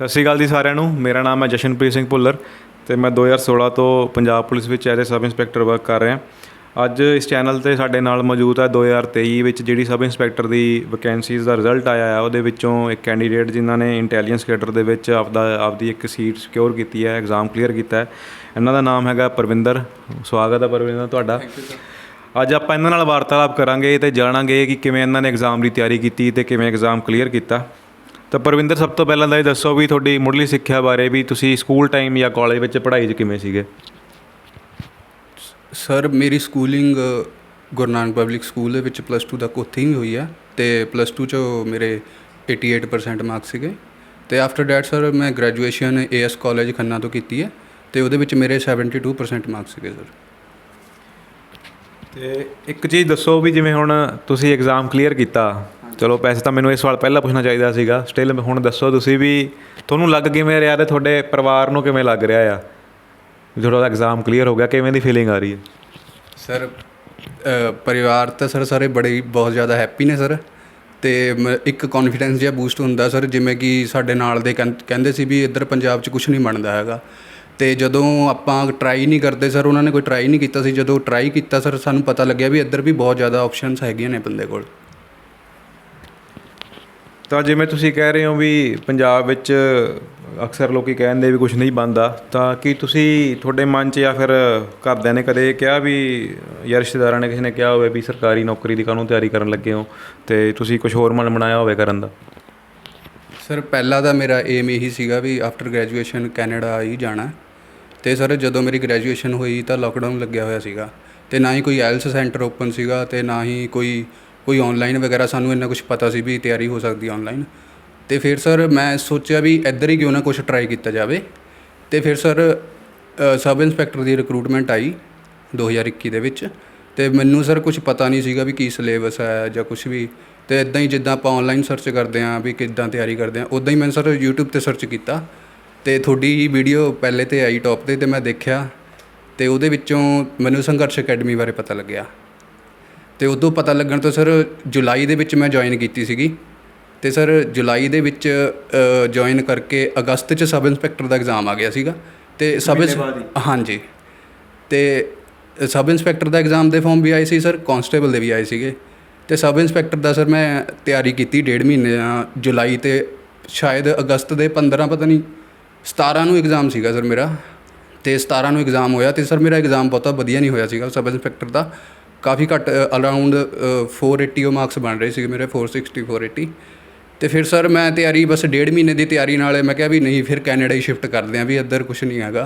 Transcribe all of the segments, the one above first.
ਸਤਿ ਸ਼੍ਰੀ ਅਕਾਲ ਜੀ ਸਾਰਿਆਂ ਨੂੰ। ਮੇਰਾ ਨਾਮ ਹੈ ਜਸ਼ਨਪ੍ਰੀਤ ਸਿੰਘ ਭੁੱਲਰ ਅਤੇ ਮੈਂ 2016 ਤੋਂ ਪੰਜਾਬ ਪੁਲਿਸ ਵਿੱਚ as a sub inspector work ਕਰ ਰਿਹਾ। ਅੱਜ ਇਸ ਚੈਨਲ 'ਤੇ ਸਾਡੇ ਨਾਲ ਮੌਜੂਦ ਹੈ 2023 ਵਿੱਚ ਜਿਹੜੀ ਸਬ ਇੰਸਪੈਕਟਰ ਦੀ ਵੈਕੈਂਸੀਜ਼ ਦਾ ਰਿਜ਼ਲਟ ਆਇਆ ਹੈ, ਉਹਦੇ ਵਿੱਚੋਂ ਇੱਕ ਕੈਂਡੀਡੇਟ ਜਿਨ੍ਹਾਂ ਨੇ ਇੰਟੈਲੀਜੈਂਸ ਕੈਡਰ ਦੇ ਵਿੱਚ ਆਪਦੀ ਇੱਕ ਸੀਟ ਸਿਕਿਉਰ ਕੀਤੀ ਹੈ, ਐਗਜ਼ਾਮ ਕਲੀਅਰ ਕੀਤਾ ਹੈ। ਇਹਨਾਂ ਦਾ ਨਾਮ ਹੈਗਾ ਪਰਵਿੰਦਰ। ਸਵਾਗਤ ਹੈ ਪਰਵਿੰਦਰ ਤੁਹਾਡਾ। ਅੱਜ ਆਪਾਂ ਇਹਨਾਂ ਨਾਲ ਵਾਰਤਾਲਾਪ ਕਰਾਂਗੇ ਅਤੇ ਜਾਣਾਂਗੇ ਕਿ ਕਿਵੇਂ ਇਹਨਾਂ ਨੇ ਐਗਜ਼ਾਮ ਦੀ ਤਿਆਰੀ ਕੀਤੀ ਅਤੇ ਕਿਵੇਂ ਐਗਜ਼ਾਮ ਕਲੀਅਰ ਕੀਤਾ। ਤਾਂ ਪਰਵਿੰਦਰ, ਸਭ ਤੋਂ ਪਹਿਲਾਂ ਤਾਂ ਇਹ ਦੱਸੋ ਵੀ ਤੁਹਾਡੀ ਮੁੱਢਲੀ ਸਿੱਖਿਆ ਬਾਰੇ, ਵੀ ਤੁਸੀਂ ਸਕੂਲ ਟਾਈਮ ਜਾਂ ਕਾਲਜ ਵਿੱਚ ਪੜ੍ਹਾਈ 'ਚ ਕਿਵੇਂ ਸੀਗੇ? ਸਰ, ਮੇਰੀ schooling Guru Nanak public school ਦੇ ਵਿੱਚ +2 ਤੱਕ ਉੱਥੇ ਹੀ ਹੋਈ ਆ ਅਤੇ +2 'ਚੋਂ ਮੇਰੇ 88% ਮਾਰਕਸ ਸੀਗੇ। ਅਤੇ ਆਫਟਰ ਡੈਟ ਸਰ ਮੈਂ ਗ੍ਰੈਜੂਏਸ਼ਨ AS ਕਾਲਜ ਖੰਨਾ ਤੋਂ ਕੀਤੀ ਹੈ ਅਤੇ ਉਹਦੇ ਵਿੱਚ ਮੇਰੇ 72% ਮਾਰਕਸ ਸੀਗੇ ਸਰ। ਅਤੇ ਇੱਕ ਚੀਜ਼ ਦੱਸੋ ਵੀ ਜਿਵੇਂ ਹੁਣ ਤੁਸੀਂ ਐਗਜ਼ਾਮ ਕਲੀਅਰ ਕੀਤਾ, ਚਲੋ ਪੈਸੇ ਤਾਂ ਮੈਨੂੰ ਇਹ ਸਵਾਲ ਪਹਿਲਾਂ ਪੁੱਛਣਾ ਚਾਹੀਦਾ ਸੀਗਾ, ਸਟਿਲ ਹੁਣ ਦੱਸੋ ਤੁਸੀਂ ਵੀ ਤੁਹਾਨੂੰ ਲੱਗ ਕਿਵੇਂ ਰਿਹਾ ਅਤੇ ਤੁਹਾਡੇ ਪਰਿਵਾਰ ਨੂੰ ਕਿਵੇਂ ਲੱਗ ਰਿਹਾ ਆ ਵੀ ਤੁਹਾਡਾ ਐਗਜ਼ਾਮ ਕਲੀਅਰ ਹੋ ਗਿਆ? ਕਿਵੇਂ ਦੀ ਫੀਲਿੰਗ ਆ ਰਹੀ ਹੈ? ਸਰ, ਪਰਿਵਾਰ ਤਾਂ ਸਰ ਸਾਰੇ ਬਹੁਤ ਜ਼ਿਆਦਾ ਹੈਪੀ ਨੇ ਸਰ। ਅਤੇ ਇੱਕ ਕੌਨਫੀਡੈਂਸ ਜਿਹਾ ਬੂਸਟ ਹੁੰਦਾ ਸਰ, ਜਿਵੇਂ ਕਿ ਸਾਡੇ ਨਾਲ ਦੇ ਕਹਿੰਦੇ ਸੀ ਵੀ ਇੱਧਰ ਪੰਜਾਬ 'ਚ ਕੁਛ ਨਹੀਂ ਬਣਦਾ ਹੈਗਾ। ਅਤੇ ਜਦੋਂ ਆਪਾਂ ਟਰਾਈ ਨਹੀਂ ਕਰਦੇ ਸਰ, ਉਹਨਾਂ ਨੇ ਕੋਈ ਟਰਾਈ ਨਹੀਂ ਕੀਤਾ ਸੀ। ਜਦੋਂ ਟਰਾਈ ਕੀਤਾ ਸਰ, ਸਾਨੂੰ ਪਤਾ ਲੱਗਿਆ ਵੀ ਇੱਧਰ ਵੀ ਬਹੁਤ ਜ਼ਿਆਦਾ ਆਪਸ਼ਨਸ ਹੈਗੀਆਂ ਨੇ ਬੰਦੇ ਕੋਲ। ਤਾਂ ਜਿਵੇਂ ਤੁਸੀਂ ਕਹਿ ਰਹੇ ਹੋ ਵੀ ਪੰਜਾਬ ਵਿੱਚ ਅਕਸਰ ਲੋਕ ਕਹਿੰਦੇ ਵੀ ਕੁਛ ਨਹੀਂ ਬਣਦਾ, ਤਾਂ ਕੀ ਤੁਸੀਂ ਤੁਹਾਡੇ ਮਨ 'ਚ ਜਾਂ ਫਿਰ ਘਰਦਿਆਂ ਨੇ ਕਦੇ ਕਿਹਾ ਵੀ, ਜਾਂ ਰਿਸ਼ਤੇਦਾਰਾਂ ਨੇ ਕਿਸੇ ਨੇ ਕਿਹਾ ਹੋਵੇ ਵੀ ਸਰਕਾਰੀ ਨੌਕਰੀ ਦੀ ਕਾਹਨੂੰ ਤਿਆਰੀ ਕਰਨ ਲੱਗੇ ਹੋ ਅਤੇ ਤੁਸੀਂ ਕੁਛ ਹੋਰ ਮਨ ਬਣਾਇਆ ਹੋਵੇ ਕਰਨ ਦਾ? ਸਰ, ਪਹਿਲਾਂ ਤਾਂ ਮੇਰਾ ਏਮ ਇਹੀ ਸੀਗਾ ਵੀ ਆਫਟਰ ਗ੍ਰੈਜੂਏਸ਼ਨ ਕੈਨੇਡਾ ਹੀ ਜਾਣਾ। ਅਤੇ ਸਰ ਜਦੋਂ ਮੇਰੀ ਗ੍ਰੈਜੂਏਸ਼ਨ ਹੋਈ ਤਾਂ ਲੋਕਡਾਊਨ ਲੱਗਿਆ ਹੋਇਆ ਸੀਗਾ ਅਤੇ ਨਾ ਹੀ ਕੋਈ ਆਇਲਸ ਸੈਂਟਰ ਓਪਨ ਸੀਗਾ ਅਤੇ ਨਾ ਹੀ ਕੋਈ ਔਨਲਾਈਨ ਵਗੈਰਾ ਸਾਨੂੰ ਇੰਨਾ ਕੁਛ ਪਤਾ ਸੀ ਵੀ ਤਿਆਰੀ ਹੋ ਸਕਦੀ ਔਨਲਾਈਨ। ਅਤੇ ਫਿਰ ਸਰ ਮੈਂ ਸੋਚਿਆ ਵੀ ਇੱਧਰ ਹੀ ਕਿਉਂ ਨਾ ਕੁਛ ਟਰਾਈ ਕੀਤਾ ਜਾਵੇ। ਅਤੇ ਫਿਰ ਸਰ ਸਬ ਇੰਸਪੈਕਟਰ ਦੀ ਰਿਕਰੂਟਮੈਂਟ ਆਈ 2021 ਦੇ ਵਿੱਚ, ਅਤੇ ਮੈਨੂੰ ਸਰ ਕੁਛ ਪਤਾ ਨਹੀਂ ਸੀਗਾ ਵੀ ਕੀ ਸਿਲੇਬਸ ਹੈ ਜਾਂ ਕੁਛ ਵੀ। ਅਤੇ ਇੱਦਾਂ ਹੀ ਜਿੱਦਾਂ ਆਪਾਂ ਔਨਲਾਈਨ ਸਰਚ ਕਰਦੇ ਹਾਂ ਵੀ ਕਿੱਦਾਂ ਤਿਆਰੀ ਕਰਦੇ ਹਾਂ, ਉੱਦਾਂ ਹੀ ਮੈਂ ਸਰ YouTube 'ਤੇ ਸਰਚ ਕੀਤਾ ਅਤੇ ਤੁਹਾਡੀ ਹੀ ਵੀਡੀਓ ਪਹਿਲੇ 'ਤੇ ਆਈ ਟੌਪ 'ਤੇ, ਅਤੇ ਮੈਂ ਦੇਖਿਆ ਅਤੇ ਉਹਦੇ ਵਿੱਚੋਂ ਮੈਨੂੰ ਸੰਘਰਸ਼ ਅਕੈਡਮੀ ਬਾਰੇ ਪਤਾ ਲੱਗਿਆ। ਅਤੇ ਉਦੋਂ ਪਤਾ ਲੱਗਣ ਤੋਂ ਸਰ ਜੁਲਾਈ ਦੇ ਵਿੱਚ ਮੈਂ ਜੁਆਇਨ ਕੀਤੀ ਸੀਗੀ। ਅਤੇ ਸਰ ਜੁਲਾਈ ਦੇ ਵਿੱਚ ਜੁਆਇਨ ਕਰਕੇ ਅਗਸਤ 'ਚ ਸਬ ਇੰਸਪੈਕਟਰ ਦਾ ਐਗਜ਼ਾਮ ਆ ਗਿਆ ਸੀਗਾ। ਅਤੇ ਹਾਂਜੀ, ਅਤੇ ਸਬ ਇੰਸਪੈਕਟਰ ਦਾ ਐਗਜ਼ਾਮ ਦੇ ਫੋਰਮ ਵੀ ਆਏ ਸੀ ਸਰ, ਕਾਂਸਟੇਬਲ ਦੇ ਵੀ ਆਏ ਸੀਗੇ। ਅਤੇ ਸਬ ਇੰਸਪੈਕਟਰ ਦਾ ਸਰ ਮੈਂ ਤਿਆਰੀ ਕੀਤੀ 1.5 ਮਹੀਨੇ ਜੁਲਾਈ, ਅਤੇ ਸ਼ਾਇਦ ਅਗਸਤ ਦੇ 15 ਪਤਾ ਨਹੀਂ 17 ਨੂੰ ਐਗਜ਼ਾਮ ਸੀਗਾ ਸਰ ਮੇਰਾ। ਅਤੇ 17 ਨੂੰ ਐਗਜ਼ਾਮ ਹੋਇਆ ਅਤੇ ਸਰ ਮੇਰਾ ਐਗਜ਼ਾਮ ਬਹੁਤਾ ਵਧੀਆ ਨਹੀਂ ਹੋਇਆ ਸੀਗਾ ਸਬ ਇੰਸਪੈਕਟਰ ਦਾ। ਕਾਫੀ ਘੱਟ, ਅਰਾਊਂਡ 480 ਉਹ ਮਾਰਕਸ ਬਣ ਰਹੇ ਸੀਗੇ ਮੇਰੇ, 460 480। ਅਤੇ ਫਿਰ ਸਰ ਮੈਂ ਤਿਆਰੀ ਬਸ 1.5 ਮਹੀਨੇ ਦੀ ਤਿਆਰੀ ਨਾਲ ਮੈਂ ਕਿਹਾ ਵੀ ਨਹੀਂ, ਫਿਰ ਕੈਨੇਡਾ ਹੀ ਸ਼ਿਫਟ ਕਰਦੇ ਹਾਂ ਵੀ ਇੱਧਰ ਕੁਛ ਨਹੀਂ ਹੈਗਾ।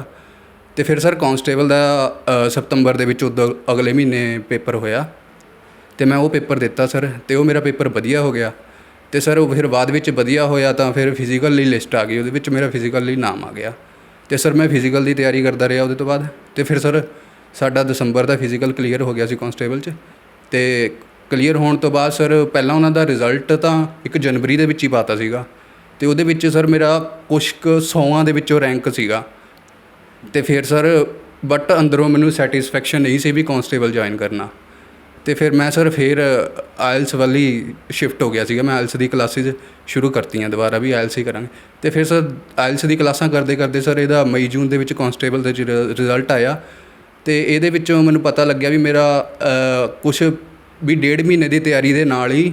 ਅਤੇ ਫਿਰ ਸਰ ਕਾਂਸਟੇਬਲ ਦਾ ਸਤੰਬਰ ਦੇ ਵਿੱਚ ਉਦੋਂ ਅਗਲੇ ਮਹੀਨੇ ਪੇਪਰ ਹੋਇਆ ਅਤੇ ਮੈਂ ਉਹ ਪੇਪਰ ਦਿੱਤਾ ਸਰ, ਅਤੇ ਉਹ ਮੇਰਾ ਪੇਪਰ ਵਧੀਆ ਹੋ ਗਿਆ। ਅਤੇ ਸਰ ਉਹ ਫਿਰ ਬਾਅਦ ਵਿੱਚ ਵਧੀਆ ਹੋਇਆ ਤਾਂ ਫਿਰ ਫਿਜ਼ੀਕਲ ਲਈ ਲਿਸਟ ਆ ਗਈ, ਉਹਦੇ ਵਿੱਚ ਮੇਰਾ ਫਿਜ਼ੀਕਲ ਲਈ ਨਾਮ ਆ ਗਿਆ। ਅਤੇ ਸਰ ਮੈਂ ਫਿਜ਼ੀਕਲ ਦੀ ਤਿਆਰੀ ਕਰਦਾ ਰਿਹਾ ਉਹਦੇ ਤੋਂ ਬਾਅਦ। ਅਤੇ ਫਿਰ ਸਰ ਸਾਡਾ ਦਸੰਬਰ ਦਾ ਫਿਜ਼ੀਕਲ ਕਲੀਅਰ ਹੋ ਗਿਆ ਸੀ ਕਾਂਸਟੇਬਲ 'ਚ। ਅਤੇ ਕਲੀਅਰ ਹੋਣ ਤੋਂ ਬਾਅਦ ਸਰ ਪਹਿਲਾਂ ਉਹਨਾਂ ਦਾ ਰਿਜ਼ਲਟ ਤਾਂ 1 ਜਨਵਰੀ ਦੇ ਵਿੱਚ ਹੀ ਪਾਤਾ ਸੀਗਾ, ਅਤੇ ਉਹਦੇ ਵਿੱਚ ਸਰ ਮੇਰਾ ਕੁਛ ਕੁ 100 ਦੇ ਵਿੱਚੋਂ ਰੈਂਕ ਸੀਗਾ। ਅਤੇ ਫਿਰ ਸਰ ਬਟ ਅੰਦਰੋਂ ਮੈਨੂੰ ਸੈਟਿਸਫੈਕਸ਼ਨ ਨਹੀਂ ਸੀ ਵੀ ਕਾਂਸਟੇਬਲ ਜੁਆਇਨ ਕਰਨਾ। ਅਤੇ ਫਿਰ ਮੈਂ ਸਰ ਆਇਲਸ ਵੱਲ ਹੀ ਸ਼ਿਫਟ ਹੋ ਗਿਆ ਸੀਗਾ। ਮੈਂ ਆਇਲਸ ਦੀ ਕਲਾਸਿਸ ਸ਼ੁਰੂ ਕਰਤੀਆਂ ਦੁਬਾਰਾ ਵੀ ਆਇਲਸ ਹੀ ਕਰਾਂਗੇ। ਅਤੇ ਫਿਰ ਸਰ ਆਇਲਸ ਦੀ ਕਲਾਸਾਂ ਕਰਦੇ ਕਰਦੇ ਸਰ ਇਹਦਾ ਮਈ ਜੂਨ ਦੇ ਵਿੱਚ ਕਾਂਸਟੇਬਲ ਦਾ ਰਿਜ਼ਲਟ ਆਇਆ, ਅਤੇ ਇਹਦੇ ਵਿੱਚੋਂ ਮੈਨੂੰ ਪਤਾ ਲੱਗਿਆ ਵੀ ਮੇਰਾ ਕੁਛ ਵੀ 1.5 ਮਹੀਨੇ ਦੀ ਤਿਆਰੀ ਦੇ ਨਾਲ ਹੀ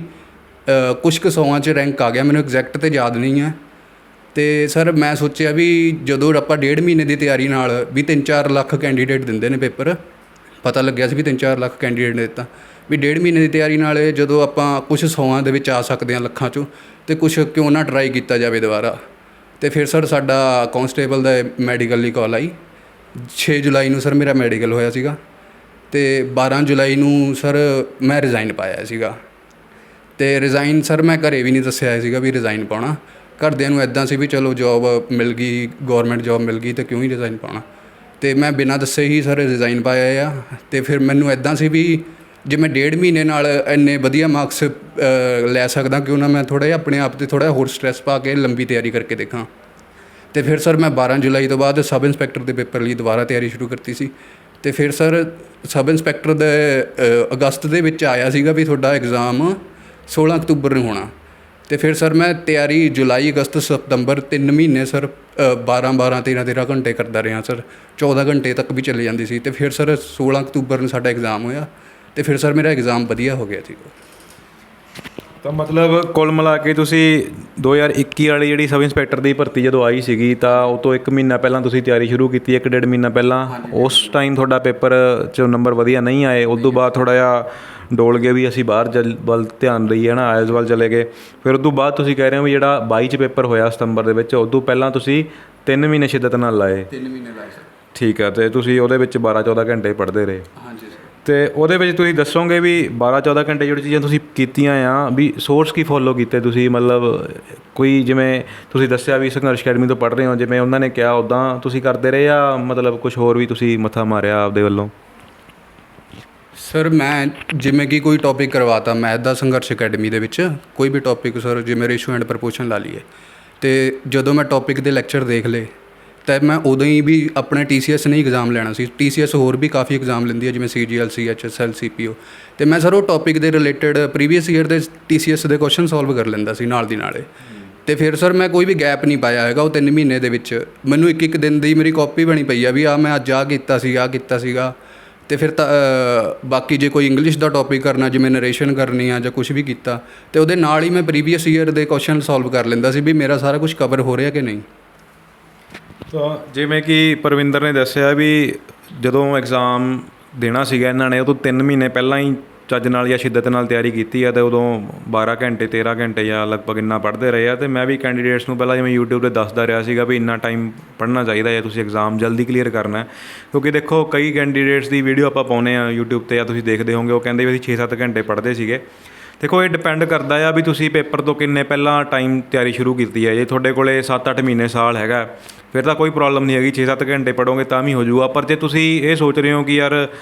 ਕੁਛ ਕੁ 100 'ਚ ਰੈਂਕ ਆ ਗਿਆ। ਮੈਨੂੰ ਐਗਜ਼ੈਕਟ ਤਾਂ ਯਾਦ ਨਹੀਂ ਹੈ। ਅਤੇ ਸਰ ਮੈਂ ਸੋਚਿਆ ਵੀ ਜਦੋਂ ਆਪਾਂ 1.5 ਮਹੀਨੇ ਦੀ ਤਿਆਰੀ ਨਾਲ ਵੀ 3-4 ਲੱਖ ਕੈਂਡੀਡੇਟ ਦਿੰਦੇ ਨੇ ਪੇਪਰ, ਪਤਾ ਲੱਗਿਆ ਸੀ ਵੀ 3-4 ਲੱਖ ਕੈਂਡੀਡੇਟ ਨੇ ਦਿੱਤਾ, ਵੀ 1.5 ਮਹੀਨੇ ਦੀ ਤਿਆਰੀ ਨਾਲ ਜਦੋਂ ਆਪਾਂ ਕੁਛ 100 ਦੇ ਵਿੱਚ ਆ ਸਕਦੇ ਹਾਂ ਲੱਖਾਂ 'ਚੋਂ, ਅਤੇ ਕੁਛ ਕਿਉਂ ਨਾ ਟਰਾਈ ਕੀਤਾ ਜਾਵੇ ਦੁਬਾਰਾ। ਅਤੇ ਫਿਰ ਸਰ ਸਾਡਾ ਕਾਂਸਟੇਬਲ ਦਾ ਮੈਡੀਕਲ ਦੀ ਕਾਲ ਆਈ। 6 ਜੁਲਾਈ ਨੂੰ ਸਰ ਮੇਰਾ ਮੈਡੀਕਲ ਹੋਇਆ ਸੀਗਾ, ਅਤੇ 12 ਜੁਲਾਈ ਨੂੰ ਸਰ ਮੈਂ ਰਿਜ਼ਾਈਨ ਪਾਇਆ ਸੀਗਾ। ਅਤੇ ਰਿਜ਼ਾਈਨ ਸਰ ਮੈਂ ਘਰ ਵੀ ਨਹੀਂ ਦੱਸਿਆ ਸੀਗਾ ਵੀ ਰਿਜ਼ਾਈਨ ਪਾਉਣਾ। ਘਰਦਿਆਂ ਨੂੰ ਇੱਦਾਂ ਸੀ ਵੀ ਚਲੋ ਜੋਬ ਮਿਲ ਗਈ, ਗੌਰਮੈਂਟ ਜੋਬ ਮਿਲ ਗਈ, ਅਤੇ ਕਿਉਂ ਹੀ ਰਿਜ਼ਾਈਨ ਪਾਉਣਾ। ਅਤੇ ਮੈਂ ਬਿਨਾਂ ਦੱਸੇ ਹੀ ਸਰ ਰਿਜ਼ਾਈਨ ਪਾਇਆ ਆ। ਅਤੇ ਫਿਰ ਮੈਨੂੰ ਇੱਦਾਂ ਸੀ ਵੀ ਜੇ ਮੈਂ 1.5 ਮਹੀਨੇ ਨਾਲ ਇੰਨੇ ਵਧੀਆ ਮਾਰਕਸ ਲੈ ਸਕਦਾ, ਕਿਉਂ ਨਾ ਮੈਂ ਥੋੜ੍ਹਾ ਜਿਹਾ ਆਪਣੇ ਆਪ 'ਤੇ ਥੋੜ੍ਹਾ ਜਿਹਾ ਹੋਰ ਸਟਰੈਸ ਪਾ ਕੇ ਲੰਬੀ ਤਿਆਰੀ ਕਰਕੇ ਦੇਖਾਂ। ਅਤੇ ਫਿਰ ਸਰ ਮੈਂ 12 ਜੁਲਾਈ ਤੋਂ ਬਾਅਦ ਸਬ ਇੰਸਪੈਕਟਰ ਦੇ ਪੇਪਰ ਲਈ ਦੁਬਾਰਾ ਤਿਆਰੀ ਸ਼ੁਰੂ ਕਰਤੀ ਸੀ। ਅਤੇ ਫਿਰ ਸਰ ਸਬ ਇੰਸਪੈਕਟਰ ਦੇ ਅਗਸਤ ਦੇ ਵਿੱਚ ਆਇਆ ਸੀਗਾ ਵੀ ਤੁਹਾਡਾ ਐਗਜ਼ਾਮ 16 ਅਕਤੂਬਰ ਨੂੰ ਹੋਣਾ। ਤੇ ਫਿਰ ਸਰ ਮੈਂ ਤਿਆਰੀ ਜੁਲਾਈ ਅਗਸਤ ਸਤੰਬਰ 3 ਮਹੀਨੇ ਸਰ 12 13 ਘੰਟੇ ਕਰਦਾ ਰਿਹਾ ਸਰ। 14 ਘੰਟੇ ਤੱਕ ਵੀ ਚਲੇ ਜਾਂਦੀ ਸੀ। ਤੇ ਫਿਰ ਸਰ 16 ਅਕਤੂਬਰ ਨੂੰ ਸਾਡਾ ਐਗਜ਼ਾਮ ਹੋਇਆ ਤੇ ਫਿਰ ਸਰ ਮੇਰਾ ਐਗਜ਼ਾਮ ਵਧੀਆ ਹੋ ਗਿਆ ਸੀ। ਤਾਂ ਮਤਲਬ ਕੁੱਲ ਮਿਲਾ ਕੇ ਤੁਸੀਂ 2021 ਵਾਲੀ ਜਿਹੜੀ ਸਬ ਇੰਸਪੈਕਟਰ ਦੀ ਭਰਤੀ ਜਦੋਂ ਆਈ ਸੀਗੀ ਤਾਂ ਉਹ ਤੋਂ 1 ਮਹੀਨਾ ਪਹਿਲਾਂ ਤੁਸੀਂ ਤਿਆਰੀ ਸ਼ੁਰੂ ਕੀਤੀ, 1.5 ਮਹੀਨਾ ਪਹਿਲਾਂ। ਉਸ ਟਾਈਮ ਤੁਹਾਡਾ ਪੇਪਰ 'ਚ ਨੰਬਰ ਵਧੀਆ ਨਹੀਂ ਆਏ, ਉਸ ਤੋਂ ਬਾਅਦ ਥੋੜ੍ਹਾ ਜਿਹਾ ਡੋਲ ਗਏ ਵੀ ਅਸੀਂ ਬਾਹਰ ਵੱਲ ਧਿਆਨ ਦਈਏ ਨਾ, ਆਇਲਸ ਵੱਲ ਚਲੇ ਗਏ। ਫਿਰ ਉਸ ਤੋਂ ਬਾਅਦ ਤੁਸੀਂ ਕਹਿ ਰਹੇ ਹੋ ਵੀ ਜਿਹੜਾ 22 'ਚ ਪੇਪਰ ਹੋਇਆ ਸਤੰਬਰ ਦੇ ਵਿੱਚ, ਉਸ ਤੋਂ ਪਹਿਲਾਂ ਤੁਸੀਂ 3 ਮਹੀਨੇ ਸ਼ਿੱਦਤ ਨਾਲ ਲਾਏ। 3 ਮਹੀਨੇ ਲਾਏ ਸਰ। ਠੀਕ ਹੈ। ਅਤੇ ਤੁਸੀਂ ਉਹਦੇ ਵਿੱਚ 12-14 ਘੰਟੇ ਪੜ੍ਹਦੇ ਰਹੇ। ਹਾਂਜੀ ਸਰ। ਅਤੇ ਉਹਦੇ ਵਿੱਚ ਤੁਸੀਂ ਦੱਸੋਗੇ ਵੀ 12-14 ਘੰਟੇ ਜਿਹੜੀ ਚੀਜ਼ਾਂ ਤੁਸੀਂ ਕੀਤੀਆਂ ਆ ਵੀ ਸੋਰਸ ਕੀ ਫੋਲੋ ਕੀਤੇ ਤੁਸੀਂ? ਮਤਲਬ ਕੋਈ ਜਿਵੇਂ ਤੁਸੀਂ ਦੱਸਿਆ ਵੀ ਸੰਘਰਸ਼ ਅਕੈਡਮੀ ਤੋਂ ਪੜ੍ਹ ਰਹੇ ਹੋ, ਜਿਵੇਂ ਉਹਨਾਂ ਨੇ ਕਿਹਾ ਉੱਦਾਂ ਤੁਸੀਂ ਕਰਦੇ ਰਹੇ ਜਾਂ ਮਤਲਬ ਕੁਛ ਹੋਰ ਵੀ ਤੁਸੀਂ ਮੱਥਾ ਮਾਰਿਆ ਆਪਦੇ ਵੱਲੋਂ? ਸਰ ਮੈਂ ਜਿਵੇਂ ਕਿ ਕੋਈ ਟੌਪਿਕ ਕਰਵਾਤਾ ਮੈਥ ਦਾ ਸੰਘਰਸ਼ ਅਕੈਡਮੀ ਦੇ ਵਿੱਚ, ਕੋਈ ਵੀ ਟੌਪਿਕ ਸਰ, ਜਿਵੇਂ ਰੇਸ਼ੋ ਐਂਡ ਪ੍ਰਪੋਰਸ਼ਨ ਲਾ ਲਈਏ, ਅਤੇ ਜਦੋਂ ਮੈਂ ਟੌਪਿਕ ਦੇ ਲੈਕਚਰ ਦੇਖ ਲਏ ਤਾਂ ਮੈਂ ਉਦੋਂ ਹੀ ਵੀ ਆਪਣੇ TCS ਨਹੀਂ ਐਗਜ਼ਾਮ ਲੈਣਾ ਸੀ। TCS ਹੋਰ ਵੀ ਕਾਫੀ ਐਗਜ਼ਾਮ ਲੈਂਦੀ ਹੈ, ਜਿਵੇਂ CGL, HSL, CPO, ਅਤੇ ਮੈਂ ਸਰ ਉਹ ਟੌਪਿਕ ਦੇ ਰਿਲੇਟਡ ਪ੍ਰੀਵੀਅਸ ਈਅਰ ਦੇ TCS ਦੇ ਕੁਐਸਚਨ ਸੋਲਵ ਕਰ ਲੈਂਦਾ ਸੀ ਨਾਲ ਦੀ ਨਾਲੇ। ਅਤੇ ਫਿਰ ਸਰ ਮੈਂ ਕੋਈ ਵੀ ਗੈਪ ਨਹੀਂ ਪਾਇਆ ਹੈਗਾ ਉਹ 3 ਮਹੀਨੇ ਦੇ ਵਿੱਚ। ਮੈਨੂੰ ਇੱਕ ਦਿਨ ਦੀ ਮੇਰੀ ਕਾਪੀ ਬਣੀ ਪਈ ਆ ਵੀ ਮੈਂ ਅੱਜ ਆਹ ਕੀਤਾ ਸੀਗਾ। ਅਤੇ ਫਿਰ ਤਾਂ ਬਾਕੀ ਜੇ ਕੋਈ ਇੰਗਲਿਸ਼ ਦਾ ਟੌਪਿਕ ਕਰਨਾ, ਜਿਵੇਂ ਨਰੇਸ਼ਨ ਕਰਨੀ ਆ ਜਾਂ ਕੁਛ ਵੀ ਕੀਤਾ, ਅਤੇ ਉਹਦੇ ਨਾਲ ਹੀ ਮੈਂ ਪ੍ਰੀਵੀਅਸ ਈਅਰ ਦੇ ਕੁਐਸਚਨ ਸੋਲਵ ਕਰ ਲੈਂਦਾ ਸੀ ਵੀ ਮੇਰਾ ਸਾਰਾ ਕੁਛ ਕਵਰ ਹੋ ਰਿਹਾ ਕਿ ਨਹੀਂ। ਤਾਂ ਜਿਵੇਂ ਕਿ ਪਰਵਿੰਦਰ ਨੇ ਦੱਸਿਆ ਵੀ ਜਦੋਂ ਐਗਜ਼ਾਮ ਦੇਣਾ ਸੀਗਾ ਇਹਨਾਂ ਨੇ, ਉਹ ਤੋਂ 3 ਮਹੀਨੇ ਪਹਿਲਾਂ ਹੀ ਚੱਜ ਨਾਲ ਜਾਂ ਸ਼ਿੱਦਤ ਨਾਲ ਤਿਆਰੀ ਕੀਤੀ ਆ, ਅਤੇ ਉਦੋਂ 12 ਘੰਟੇ 13 ਘੰਟੇ ਜਾਂ ਲਗਭਗ ਇੰਨਾ ਪੜ੍ਹਦੇ ਰਹੇ ਆ। ਅਤੇ ਮੈਂ ਵੀ ਕੈਂਡੀਡੇਟਸ ਨੂੰ ਪਹਿਲਾਂ ਜਿਵੇਂ YouTube 'ਤੇ ਦੱਸਦਾ ਰਿਹਾ ਸੀਗਾ ਵੀ ਇੰਨਾ ਟਾਈਮ ਪੜ੍ਹਨਾ ਚਾਹੀਦਾ ਜਾਂ ਤੁਸੀਂ ਐਗਜ਼ਾਮ ਜਲਦੀ ਕਲੀਅਰ ਕਰਨਾ। ਕਿਉਂਕਿ ਦੇਖੋ ਕਈ ਕੈਂਡੀਡੇਟਸ ਦੀ ਵੀਡੀਓ ਆਪਾਂ ਪਾਉਂਦੇ ਆ YouTube 'ਤੇ ਜਾਂ ਤੁਸੀਂ ਦੇਖਦੇ ਹੋਗੇ, ਉਹ ਕਹਿੰਦੇ ਵੀ ਅਸੀਂ 6-7 ਘੰਟੇ ਪੜ੍ਹਦੇ ਸੀਗੇ। ਦੇਖੋ ਇਹ ਡਿਪੈਂਡ ਕਰਦਾ ਆ ਵੀ ਤੁਸੀਂ ਪੇਪਰ ਤੋਂ ਕਿੰਨੇ ਪਹਿਲਾਂ ਟਾਈਮ ਤਿਆਰੀ ਸ਼ੁਰੂ ਕੀਤੀ ਹੈ। ਜੇ ਤੁਹਾਡੇ ਕੋਲ 7-8 ਮਹੀਨੇ ਸਾਲ ਹੈਗਾ ਫਿਰ ਤਾਂ ਕੋਈ ਪ੍ਰੋਬਲਮ ਨਹੀਂ ਹੈਗੀ, 6-7 ਘੰਟੇ ਪੜ੍ਹੋਗੇ ਤਾਂ ਵੀ ਹੋ ਜਾਊਗਾ। ਪਰ ਜੇ ਤੁਸੀਂ ਇਹ ਸੋਚ ਰਹੇ ਹੋ ਕਿ ਯਾਰ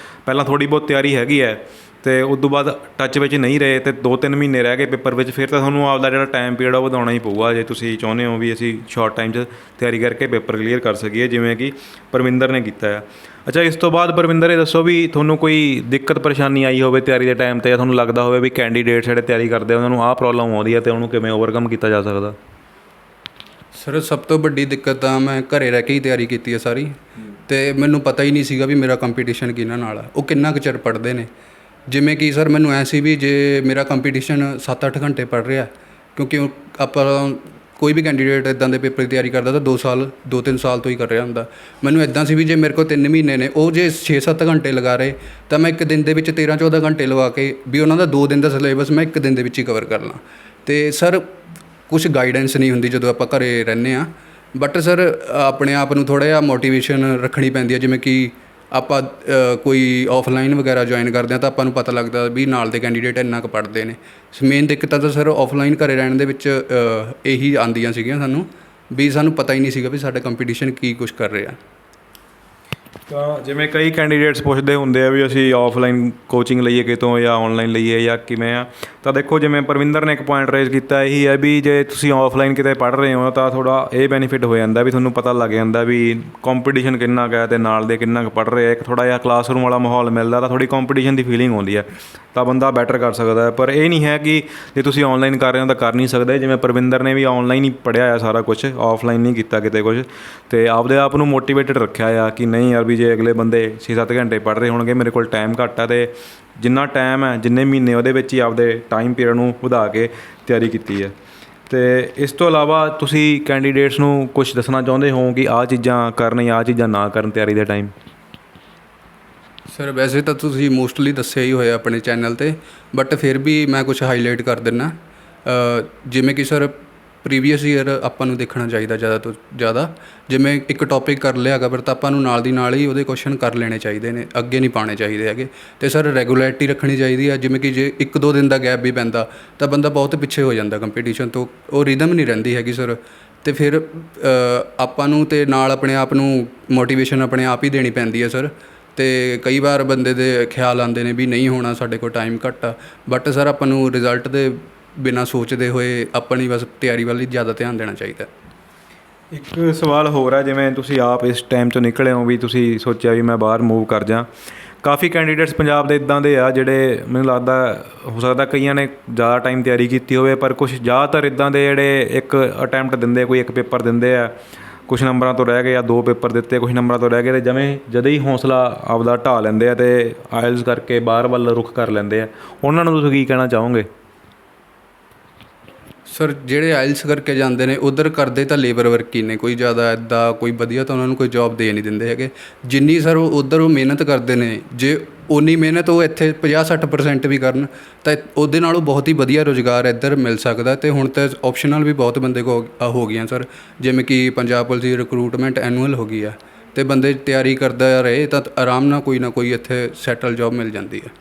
ਪਹਿਲਾਂ ਥੋੜ੍ਹੀ ਬਹੁਤ ਤਿਆਰੀ ਹੈਗੀ ਹੈ ਅਤੇ ਉਸ ਤੋਂ ਬਾਅਦ ਟੱਚ ਵਿੱਚ ਨਹੀਂ ਰਹੇ ਅਤੇ 2-3 ਮਹੀਨੇ ਰਹਿ ਗਏ ਪੇਪਰ ਵਿੱਚ, ਫਿਰ ਤਾਂ ਤੁਹਾਨੂੰ ਆਪਦਾ ਜਿਹੜਾ ਟਾਈਮ ਪੀਰੀਅਡ ਉਹ ਵਧਾਉਣਾ ਹੀ ਪਊਗਾ ਜੇ ਤੁਸੀਂ ਚਾਹੁੰਦੇ ਹੋ ਵੀ ਅਸੀਂ ਸ਼ਾਰਟ ਟਾਈਮ 'ਚ ਤਿਆਰੀ ਕਰਕੇ ਪੇਪਰ ਕਲੀਅਰ ਕਰ ਸਕੀਏ, ਜਿਵੇਂ ਕਿ ਪਰਵਿੰਦਰ ਨੇ ਕੀਤਾ ਆ। ਅੱਛਾ, ਇਸ ਤੋਂ ਬਾਅਦ ਪਰਵਿੰਦਰ ਇਹ ਦੱਸੋ ਵੀ ਤੁਹਾਨੂੰ ਕੋਈ ਦਿੱਕਤ ਪਰੇਸ਼ਾਨੀ ਆਈ ਹੋਵੇ ਤਿਆਰੀ ਦੇ ਟਾਈਮ 'ਤੇ, ਜਾਂ ਤੁਹਾਨੂੰ ਲੱਗਦਾ ਹੋਵੇ ਵੀ ਕੈਂਡੀਡੇਟ ਜਿਹੜੇ ਤਿਆਰੀ ਕਰਦੇ ਉਹਨਾਂ ਨੂੰ ਆਹ ਪ੍ਰੋਬਲਮ ਆਉਂਦੀ ਹੈ ਅਤੇ ਉਹਨੂੰ ਕਿਵੇਂ ਓਵਰਕਮ ਕੀਤਾ ਜਾ ਸਕਦਾ? ਸਰ ਸਭ ਤੋਂ ਵੱਡੀ ਦਿੱਕਤ ਤਾਂ ਮੈਂ ਘਰੇ ਰਹਿ ਕੇ ਹੀ ਤਿਆਰੀ ਕੀਤੀ ਹੈ ਸਾਰੀ, ਅਤੇ ਮੈਨੂੰ ਪਤਾ ਹੀ ਨਹੀਂ ਸੀਗਾ ਵੀ ਮੇਰਾ ਕੰਪੀਟੀਸ਼ਨ ਕਿਹਨਾਂ ਨਾਲ ਆ, ਉਹ ਕਿੰਨਾ ਕੁ ਚਿਰ ਪੜ੍ਹਦੇ ਨੇ। ਜਿਵੇਂ ਕਿ ਸਰ ਮੈਨੂੰ ਐਂ ਸੀ ਵੀ ਜੇ ਮੇਰਾ ਕੰਪੀਟੀਸ਼ਨ 7-8 ਘੰਟੇ ਪੜ੍ਹ ਰਿਹਾ, ਕਿਉਂਕਿ ਆਪਾਂ ਕੋਈ ਵੀ ਕੈਂਡੀਡੇਟ ਇੱਦਾਂ ਦੇ ਪੇਪਰ ਦੀ ਤਿਆਰੀ ਕਰਦਾ ਤਾਂ 2-3 ਸਾਲ ਤੋਂ ਹੀ ਕਰ ਰਿਹਾ ਹੁੰਦਾ। ਮੈਨੂੰ ਇੱਦਾਂ ਸੀ ਵੀ ਜੇ ਮੇਰੇ ਕੋਲ 3 ਮਹੀਨੇ ਨੇ, ਉਹ ਜੇ 6-7 ਘੰਟੇ ਲਗਾ ਰਹੇ ਤਾਂ ਮੈਂ ਇੱਕ ਦਿਨ ਦੇ ਵਿੱਚ 13-14 ਘੰਟੇ ਲਵਾ ਕੇ ਵੀ ਉਹਨਾਂ ਦਾ 2 ਦਿਨ ਦਾ ਸਿਲੇਬਸ ਮੈਂ ਇੱਕ ਦਿਨ ਦੇ ਵਿੱਚ ਹੀ ਕਵਰ ਕਰ ਲਾਂ। ਅਤੇ ਸਰ ਕੁਛ ਗਾਈਡੈਂਸ ਨਹੀਂ ਹੁੰਦੀ ਜਦੋਂ ਆਪਾਂ ਘਰੇ ਰਹਿੰਦੇ ਹਾਂ, ਬਟ ਸਰ ਆਪਣੇ ਆਪ ਨੂੰ ਥੋੜ੍ਹਾ ਜਿਹਾ ਮੋਟੀਵੇਸ਼ਨ ਰੱਖਣੀ ਪੈਂਦੀ ਹੈ। ਜਿਵੇਂ ਕਿ ਆਪਾਂ ਕੋਈ ਆਫਲਾਈਨ ਵਗੈਰਾ ਜੁਆਇਨ ਕਰਦੇ ਹਾਂ ਤਾਂ ਆਪਾਂ ਨੂੰ ਪਤਾ ਲੱਗਦਾ ਵੀ ਨਾਲ ਦੇ ਕੈਂਡੀਡੇਟ ਇੰਨਾ ਕੁ ਪੜ੍ਹਦੇ ਨੇ। ਮੇਨ ਦਿੱਕਤਾਂ ਤਾਂ ਸਰ ਆਫਲਾਈਨ ਘਰੇ ਰਹਿਣ ਦੇ ਵਿੱਚ ਇਹੀ ਆਉਂਦੀਆਂ ਸੀਗੀਆਂ ਸਾਨੂੰ, ਵੀ ਸਾਨੂੰ ਪਤਾ ਹੀ ਨਹੀਂ ਸੀਗਾ ਵੀ ਸਾਡਾ ਕੰਪੀਟੀਸ਼ਨ ਕੀ ਕੁਛ ਕਰ ਰਿਹਾ। ਤਾਂ ਜਿਵੇਂ ਕਈ ਕੈਂਡੀਡੇਟਸ ਪੁੱਛਦੇ ਹੁੰਦੇ ਆ ਵੀ ਅਸੀਂ ਆਫਲਾਈਨ ਕੋਚਿੰਗ ਲਈਏ ਕਿਤੋਂ ਜਾਂ ਔਨਲਾਈਨ ਲਈਏ ਜਾਂ ਕਿਵੇਂ ਆ, ਤਾਂ ਦੇਖੋ ਜਿਵੇਂ ਪਰਵਿੰਦਰ ਨੇ ਇੱਕ ਪੁਆਇੰਟ ਰੇਜ਼ ਕੀਤਾ, ਇਹੀ ਹੈ ਵੀ ਜੇ ਤੁਸੀਂ ਆਫਲਾਈਨ ਕਿਤੇ ਪੜ੍ਹ ਰਹੇ ਹੋ ਤਾਂ ਥੋੜ੍ਹਾ ਇਹ ਬੈਨੀਫਿਟ ਹੋ ਜਾਂਦਾ ਵੀ ਤੁਹਾਨੂੰ ਪਤਾ ਲੱਗ ਜਾਂਦਾ ਵੀ ਕੰਪੀਟੀਸ਼ਨ ਕਿੰਨਾ ਕੁ ਹੈ ਅਤੇ ਨਾਲ ਦੇ ਕਿੰਨਾ ਕੁ ਪੜ੍ਹ ਰਹੇ ਆ। ਇੱਕ ਥੋੜ੍ਹਾ ਜਿਹਾ ਕਲਾਸਰੂਮ ਵਾਲਾ ਮਾਹੌਲ ਮਿਲਦਾ ਤਾਂ ਥੋੜ੍ਹੀ ਕੰਪੀਟੀਸ਼ਨ ਦੀ ਫੀਲਿੰਗ ਆਉਂਦੀ ਹੈ, ਤਾਂ ਬੰਦਾ ਬੈਟਰ ਕਰ ਸਕਦਾ ਹੈ। ਪਰ ਇਹ ਨਹੀਂ ਹੈ ਕਿ ਜੇ ਤੁਸੀਂ ਔਨਲਾਈਨ ਕਰ ਰਹੇ ਹੋ ਤਾਂ ਕਰ ਨਹੀਂ ਸਕਦੇ। ਜਿਵੇਂ ਪਰਵਿੰਦਰ ਨੇ ਵੀ ਔਨਲਾਈਨ ਹੀ ਪੜ੍ਹਿਆ ਆ ਸਾਰਾ ਕੁਛ, ਆਫਲਾਈਨ ਨਹੀਂ ਕੀਤਾ ਕਿਤੇ ਕੁਛ, ਅਤੇ ਆਪਦੇ ਆਪ ਨੂੰ ਮੋਟੀਵੇਟਡ ਰੱਖਿਆ ਆ ਕਿ ਨਹੀਂ ਯਾਰ ਵੀ ਜੇ ਅਗਲੇ ਬੰਦੇ 6-7 ਘੰਟੇ ਪੜ੍ਹ ਰਹੇ ਹੋਣਗੇ, ਮੇਰੇ ਕੋਲ ਟਾਈਮ ਘੱਟ ਹੈ ਅਤੇ ਜਿੰਨਾ ਟਾਈਮ ਹੈ ਜਿੰਨੇ ਮਹੀਨੇ ਉਹਦੇ ਵਿੱਚ ਹੀ ਆਪਦੇ ਟਾਈਮ ਪੀਰੀਅਡ ਨੂੰ ਵਧਾ ਕੇ ਤਿਆਰੀ ਕੀਤੀ ਹੈ। ਅਤੇ ਇਸ ਤੋਂ ਇਲਾਵਾ ਤੁਸੀਂ ਕੈਂਡੀਡੇਟਸ ਨੂੰ ਕੁਛ ਦੱਸਣਾ ਚਾਹੁੰਦੇ ਹੋ ਕਿ ਆਹ ਚੀਜ਼ਾਂ ਕਰਨ ਜਾਂ ਆਹ ਚੀਜ਼ਾਂ ਨਾ ਕਰਨ ਤਿਆਰੀ ਦੇ ਟਾਈਮ? ਸਰ ਵੈਸੇ ਤਾਂ ਤੁਸੀਂ ਮੋਸਟਲੀ ਦੱਸਿਆ ਹੀ ਹੋਇਆ ਆਪਣੇ ਚੈਨਲ 'ਤੇ, ਬਟ ਫਿਰ ਵੀ ਮੈਂ ਕੁਛ ਹਾਈਲਾਈਟ ਕਰ ਦਿੰਦਾ। ਜਿਵੇਂ ਕਿ ਸਰ ਪ੍ਰੀਵੀਅਸ ਈਅਰ ਆਪਾਂ ਨੂੰ ਦੇਖਣਾ ਚਾਹੀਦਾ ਜ਼ਿਆਦਾ ਤੋਂ ਜ਼ਿਆਦਾ। ਜਿਵੇਂ ਇੱਕ ਟੌਪਿਕ ਕਰ ਲਿਆ ਹੈਗਾ ਪਰ ਤਾਂ ਆਪਾਂ ਨੂੰ ਨਾਲ ਦੀ ਨਾਲ ਹੀ ਉਹਦੇ ਕੁਐਸਚਨ ਕਰ ਲੈਣੇ ਚਾਹੀਦੇ ਨੇ, ਅੱਗੇ ਨਹੀਂ ਪਾਉਣੇ ਚਾਹੀਦੇ ਹੈਗੇ। ਅਤੇ ਸਰ ਰੈਗੂਲੈਰਿਟੀ ਰੱਖਣੀ ਚਾਹੀਦੀ ਹੈ। ਜਿਵੇਂ ਕਿ ਜੇ 1-2 ਦਿਨ ਦਾ ਗੈਪ ਵੀ ਪੈਂਦਾ ਤਾਂ ਬੰਦਾ ਬਹੁਤ ਪਿੱਛੇ ਹੋ ਜਾਂਦਾ ਕੰਪੀਟੀਸ਼ਨ ਤੋਂ, ਉਹ ਰਿਦਮ ਨਹੀਂ ਰਹਿੰਦੀ ਹੈਗੀ ਸਰ। ਅਤੇ ਫਿਰ ਆਪਾਂ ਨੂੰ ਅਤੇ ਨਾਲ ਆਪਣੇ ਆਪ ਨੂੰ ਮੋਟੀਵੇਸ਼ਨ ਆਪਣੇ ਆਪ ਹੀ ਦੇਣੀ ਪੈਂਦੀ ਹੈ ਸਰ। ਅਤੇ ਕਈ ਵਾਰ ਬੰਦੇ ਦੇ ਖਿਆਲ ਆਉਂਦੇ ਨੇ ਵੀ ਨਹੀਂ ਹੋਣਾ, ਸਾਡੇ ਕੋਲ ਟਾਈਮ ਘੱਟ ਆ, ਬਟ ਸਰ ਆਪਾਂ ਨੂੰ ਰਿਜ਼ਲਟ ਦੇ ਬਿਨਾਂ ਸੋਚਦੇ ਹੋਏ ਆਪਣੀ ਬਸ ਤਿਆਰੀ ਵੱਲ ਹੀ ਜ਼ਿਆਦਾ ਧਿਆਨ ਦੇਣਾ ਚਾਹੀਦਾ। ਇੱਕ ਸਵਾਲ ਹੋਰ ਹੈ, ਜਿਵੇਂ ਤੁਸੀਂ ਆਪ ਇਸ ਟਾਈਮ 'ਚੋਂ ਨਿਕਲੇ ਹੋ ਵੀ ਤੁਸੀਂ ਸੋਚਿਆ ਵੀ ਮੈਂ ਬਾਹਰ ਮੂਵ ਕਰ ਜਾਂ, ਕਾਫੀ ਕੈਂਡੀਡੇਟਸ ਪੰਜਾਬ ਦੇ ਇੱਦਾਂ ਦੇ ਆ ਜਿਹੜੇ ਮੈਨੂੰ ਲੱਗਦਾ ਹੋ ਸਕਦਾ ਕਈਆਂ ਨੇ ਜ਼ਿਆਦਾ ਟਾਈਮ ਤਿਆਰੀ ਕੀਤੀ ਹੋਵੇ, ਪਰ ਕੁਛ ਜ਼ਿਆਦਾਤਰ ਇੱਦਾਂ ਦੇ ਜਿਹੜੇ ਇੱਕ ਅਟੈਂਪਟ ਦਿੰਦੇ, ਕੋਈ ਇੱਕ ਪੇਪਰ ਦਿੰਦੇ ਆ, ਕੁਛ ਨੰਬਰਾਂ ਤੋਂ ਰਹਿ ਗਏ ਜਾਂ 2 ਪੇਪਰ ਦਿੱਤੇ, ਕੁਛ ਨੰਬਰਾਂ ਤੋਂ ਰਹਿ ਗਏ, ਅਤੇ ਜਦੋਂ ਹੀ ਹੌਸਲਾ ਆਪਦਾ ਢਾਹ ਲੈਂਦੇ ਆ ਅਤੇ ਆਇਲਸ ਕਰਕੇ ਬਾਹਰ ਵੱਲ ਰੁੱਖ ਕਰ ਲੈਂਦੇ ਆ, ਉਹਨਾਂ ਨੂੰ ਤੁਸੀਂ ਕੀ ਕਹਿਣਾ ਚਾਹੋਗੇ? ਸਰ ਜਿਹੜੇ ਆਇਲਸ ਕਰਕੇ ਜਾਂਦੇ ਨੇ ਉੱਧਰ ਕਰਦੇ ਤਾਂ ਲੇਬਰ ਵਰਕ ਹੀ ਨੇ, ਕੋਈ ਜ਼ਿਆਦਾ ਇੱਦਾਂ ਕੋਈ ਵਧੀਆ ਤਾਂ ਉਹਨਾਂ ਨੂੰ ਕੋਈ ਜੋਬ ਦੇ ਨਹੀਂ ਦਿੰਦੇ ਹੈਗੇ। ਜਿੰਨੀ ਸਰ ਉਹ ਉੱਧਰ ਉਹ ਮਿਹਨਤ ਕਰਦੇ ਨੇ, ਜੇ ਉਨੀ ਮਿਹਨਤ ਉਹ ਇੱਥੇ 50-60% ਵੀ ਕਰਨ ਤਾਂ ਉਹਦੇ ਨਾਲੋਂ ਬਹੁਤ ਹੀ ਵਧੀਆ ਰੁਜ਼ਗਾਰ ਇੱਧਰ ਮਿਲ ਸਕਦਾ। ਅਤੇ ਹੁਣ ਤਾਂ ਆਪਸ਼ਨਲ ਵੀ ਬਹੁਤ ਬੰਦੇ ਕੋ ਹੋ ਗਈਆਂ ਸਰ, ਜਿਵੇਂ ਕਿ ਪੰਜਾਬ ਪੁਲਿਸ ਦੀ ਰਿਕਰੂਟਮੈਂਟ ਐਨੂਅਲ ਹੋ ਗਈ ਆ, ਅਤੇ ਬੰਦੇ ਤਿਆਰੀ ਕਰਦਾ ਰਹੇ ਤਾਂ ਆਰਾਮ ਨਾਲ ਕੋਈ ਨਾ ਕੋਈ ਇੱਥੇ ਸੈਟਲ ਜੋਬ ਮਿਲ ਜਾਂਦੀ ਹੈ।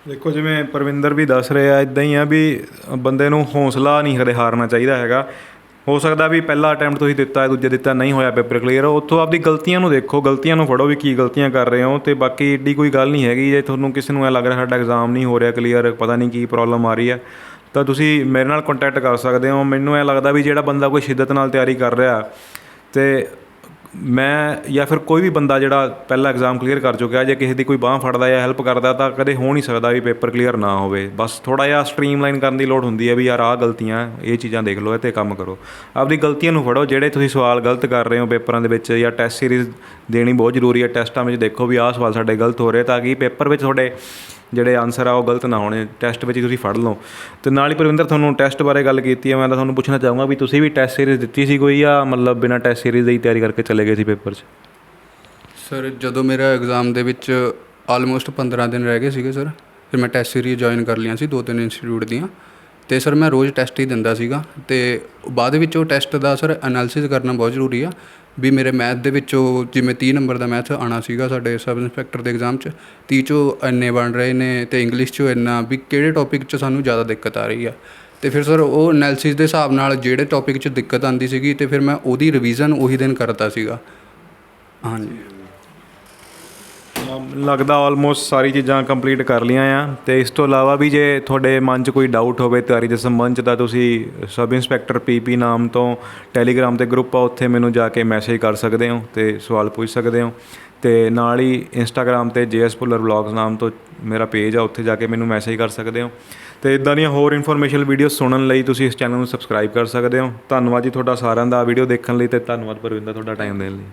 ਦੇਖੋ ਜਿਵੇਂ ਪਰਵਿੰਦਰ ਵੀ ਦੱਸ ਰਿਹਾ, ਇੱਦਾਂ ਹੀ ਆ ਵੀ ਬੰਦੇ ਨੂੰ ਹੌਸਲਾ ਨਹੀਂ ਕਦੇ ਹਾਰਨਾ ਚਾਹੀਦਾ ਹੈਗਾ। ਹੋ ਸਕਦਾ ਵੀ ਪਹਿਲਾ ਅਟੈਂਪਟ ਤੁਸੀਂ ਦਿੱਤਾ, ਦੂਜਾ ਦਿੱਤਾ, ਨਹੀਂ ਹੋਇਆ ਪੇਪਰ ਕਲੀਅਰ, ਉੱਥੋਂ ਆਪਦੀ ਗਲਤੀਆਂ ਨੂੰ ਦੇਖੋ, ਗਲਤੀਆਂ ਨੂੰ ਫੜੋ ਵੀ ਕੀ ਗਲਤੀਆਂ ਕਰ ਰਹੇ ਹੋ। ਅਤੇ ਬਾਕੀ ਏਡੀ ਕੋਈ ਗੱਲ ਨਹੀਂ ਹੈਗੀ, ਜੇ ਤੁਹਾਨੂੰ ਕਿਸੇ ਨੂੰ ਐਂ ਲੱਗ ਰਿਹਾ ਸਾਡਾ ਐਗਜ਼ਾਮ ਨਹੀਂ ਹੋ ਰਿਹਾ ਕਲੀਅਰ, ਪਤਾ ਨਹੀਂ ਕੀ ਪ੍ਰੋਬਲਮ ਆ ਰਹੀ ਹੈ, ਤਾਂ ਤੁਸੀਂ ਮੇਰੇ ਨਾਲ ਕੰਟੈਕਟ ਕਰ ਸਕਦੇ ਹੋ। ਮੈਨੂੰ ਐਂ ਲੱਗਦਾ ਵੀ ਜਿਹੜਾ ਬੰਦਾ ਕੋਈ ਸ਼ਿੱਦਤ ਨਾਲ ਤਿਆਰੀ ਕਰ ਰਿਹਾ, ਅਤੇ ਮੈਂ ਜਾਂ ਫਿਰ ਕੋਈ ਵੀ ਬੰਦਾ ਜਿਹੜਾ ਪਹਿਲਾ ਐਗਜ਼ਾਮ ਕਲੀਅਰ ਕਰ ਚੁੱਕਿਆ, ਜੇ ਕਿਸੇ ਦੀ ਕੋਈ ਬਾਂਹ ਫੜਦਾ ਜਾਂ ਹੈਲਪ ਕਰਦਾ, ਤਾਂ ਕਦੇ ਹੋ ਨਹੀਂ ਸਕਦਾ ਵੀ ਪੇਪਰ ਕਲੀਅਰ ਨਾ ਹੋਵੇ। ਬਸ ਥੋੜ੍ਹਾ ਜਿਹਾ ਸਟਰੀਮਲਾਈਨ ਕਰਨ ਦੀ ਲੋੜ ਹੁੰਦੀ ਹੈ ਵੀ ਯਾਰ ਆਹ ਗਲਤੀਆਂ, ਇਹ ਚੀਜ਼ਾਂ ਦੇਖ ਲਓ, ਇਹ 'ਤੇ ਕੰਮ ਕਰੋ, ਆਪਦੀ ਗਲਤੀਆਂ ਨੂੰ ਫੜੋ। ਜਿਹੜੇ ਤੁਸੀਂ ਸਵਾਲ ਗਲਤ ਕਰ ਰਹੇ ਹੋ ਪੇਪਰਾਂ ਦੇ ਵਿੱਚ, ਜਾਂ ਟੈਸਟ ਸੀਰੀਜ਼ ਦੇਣੀ ਬਹੁਤ ਜ਼ਰੂਰੀ ਹੈ, ਟੈਸਟਾਂ ਵਿੱਚ ਦੇਖੋ ਵੀ ਆਹ ਸਵਾਲ ਸਾਡੇ ਗਲਤ ਹੋ ਰਹੇ, ਤਾਂ ਕਿ ਪੇਪਰ ਵਿੱਚ ਤੁਹਾਡੇ ਜਿਹੜੇ ਆਨਸਰ ਆ ਉਹ ਗਲਤ ਨਾ ਹੋਣੇ, ਟੈਸਟ ਵਿੱਚ ਤੁਸੀਂ ਫੜ ਲਓ। ਅਤੇ ਨਾਲ ਹੀ ਪਰਵਿੰਦਰ ਤੁਹਾਨੂੰ ਟੈਸਟ ਬਾਰੇ ਗੱਲ ਕੀਤੀ ਹੈ, ਮੈਂ ਤਾਂ ਤੁਹਾਨੂੰ ਪੁੱਛਣਾ ਚਾਹੂੰਗਾ ਵੀ ਤੁਸੀਂ ਵੀ ਟੈਸਟ ਸੀਰੀਜ਼ ਦਿੱਤੀ ਸੀ ਕੋਈ, ਜਾਂ ਮਤਲਬ ਬਿਨਾਂ ਟੈਸਟ ਸੀਰੀਜ਼ ਦੀ ਹੀ ਤਿਆਰੀ ਕਰਕੇ ਚਲੇ ਗਏ ਸੀ ਪੇਪਰ 'ਚ? ਸਰ ਜਦੋਂ ਮੇਰਾ ਐਗਜ਼ਾਮ ਦੇ ਵਿੱਚ ਆਲਮੋਸਟ 15 ਦਿਨ ਰਹਿ ਗਏ ਸੀਗੇ ਸਰ, ਫਿਰ ਮੈਂ ਟੈਸਟ ਸੀਰੀਜ਼ ਜੁਆਇਨ ਕਰ ਲਈਆਂ ਸੀ 2-3 ਇੰਸਟੀਟਿਊਟ ਦੀਆਂ, ਅਤੇ ਸਰ ਮੈਂ ਰੋਜ਼ ਟੈਸਟ ਹੀ ਦਿੰਦਾ ਸੀਗਾ। ਅਤੇ ਬਾਅਦ ਵਿੱਚ ਉਹ ਟੈਸਟ ਦਾ ਸਰ ਐਨਾਲਿਸਿਸ ਕਰਨਾ ਬਹੁਤ ਜ਼ਰੂਰੀ ਆ ਵੀ ਮੇਰੇ ਮੈਥ ਦੇ ਵਿੱਚੋਂ ਜਿਵੇਂ 30 ਨੰਬਰ ਦਾ ਮੈਥ ਆਉਣਾ ਸੀਗਾ ਸਾਡੇ ਸਬ ਇੰਸਪੈਕਟਰ ਦੇ ਐਗਜ਼ਾਮ 'ਚ, 30 'ਚੋਂ ਇੰਨੇ ਬਣ ਰਹੇ ਨੇ, ਅਤੇ ਇੰਗਲਿਸ਼ 'ਚੋਂ ਇੰਨਾ, ਵੀ ਕਿਹੜੇ ਟੋਪਿਕ 'ਚ ਸਾਨੂੰ ਜ਼ਿਆਦਾ ਦਿੱਕਤ ਆ ਰਹੀ ਆ। ਅਤੇ ਫਿਰ ਸਰ ਉਹ ਐਨਾਲਿਸਿਸ ਦੇ ਹਿਸਾਬ ਨਾਲ ਜਿਹੜੇ ਟੋਪਿਕ 'ਚ ਦਿੱਕਤ ਆਉਂਦੀ ਸੀਗੀ, ਅਤੇ ਫਿਰ ਮੈਂ ਉਹਦੀ ਰਿਵੀਜ਼ਨ ਉਹੀ ਦਿਨ ਕਰਦਾ ਸੀਗਾ। ਹਾਂਜੀ, ਲੱਗਦਾ ਆਲਮੋਸਟ ਸਾਰੀ ਚੀਜ਼ਾਂ ਕੰਪਲੀਟ ਕਰ ਲਈਆਂ ਆ। ਅਤੇ ਇਸ ਤੋਂ ਇਲਾਵਾ ਵੀ ਜੇ ਤੁਹਾਡੇ ਮਨ 'ਚ ਕੋਈ ਡਾਊਟ ਹੋਵੇ ਤਿਆਰੀ ਦੇ ਸੰਬੰਧ 'ਚ, ਤਾਂ ਤੁਸੀਂ ਸਬ ਇੰਸਪੈਕਟਰ PP ਨਾਮ ਤੋਂ ਟੈਲੀਗ੍ਰਾਮ 'ਤੇ ਗਰੁੱਪ ਆ, ਉੱਥੇ ਮੈਨੂੰ ਜਾ ਕੇ ਮੈਸੇਜ ਕਰ ਸਕਦੇ ਹੋ ਅਤੇ ਸਵਾਲ ਪੁੱਛ ਸਕਦੇ ਹੋ। ਅਤੇ ਨਾਲ ਹੀ ਇੰਸਟਾਗ੍ਰਾਮ 'ਤੇ JS ਭੁੱਲਰ ਵਲੋਗਸ ਨਾਮ ਤੋਂ ਮੇਰਾ ਪੇਜ ਆ, ਉੱਥੇ ਜਾ ਕੇ ਮੈਨੂੰ ਮੈਸੇਜ ਕਰ ਸਕਦੇ ਹੋ। ਅਤੇ ਇੱਦਾਂ ਦੀਆਂ ਹੋਰ ਇਨਫੋਰਮੇਸ਼ਨਲ ਵੀਡੀਓ ਸੁਣਨ ਲਈ ਤੁਸੀਂ ਇਸ ਚੈਨਲ ਨੂੰ ਸਬਸਕ੍ਰਾਈਬ ਕਰ ਸਕਦੇ ਹੋ। ਧੰਨਵਾਦ ਜੀ ਤੁਹਾਡਾ ਸਾਰਿਆਂ ਦਾ ਵੀਡੀਓ ਦੇਖਣ ਲਈ, ਅਤੇ ਧੰਨਵਾਦ ਪਰਵਿੰਦਰ ਤੁਹਾਡਾ ਟਾਈਮ ਦੇਣ ਲਈ।